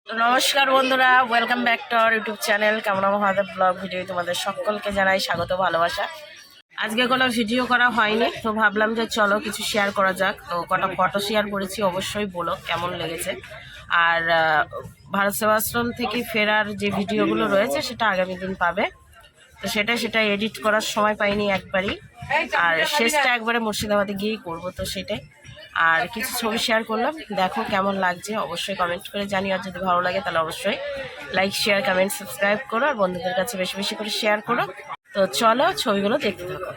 তো নমস্কার বন্ধুরা, welcome back to our YouTube channel কামনা মহাদেব ব্লগ ভিডিও। তোমাদের সকলকে জানাই স্বাগত, ভালোবাসা। আজকে কোনো ভিডিও করা হয়নি, তো ভাবলাম যে চলো কিছু শেয়ার করা যাক। তো কটা ফটো শেয়ার করেছি, অবশ্যই বলো কেমন লেগেছে। আর ভারত সেবাশ্রম থেকে ফেরার যে ভিডিওগুলো রয়েছে সেটা আগামী দিন পাবে। তো সেটা এডিট করার সময় পাইনি একবারই, আর শেষটা একবারে মুর্শিদাবাদে গিয়েই করবো, তো সেটাই। আর কিছু ছবি শেয়ার করলাম, দেখো কেমন লাগছে অবশ্যই কমেন্ট করে জানিও। আর যদি ভালো লাগে তাহলে অবশ্যই লাইক, শেয়ার, কমেন্ট, সাবস্ক্রাইব করো, আর বন্ধুদের কাছে বেশি বেশি করে শেয়ার করো। তো চলো ছবিগুলো দেখতে থাকো।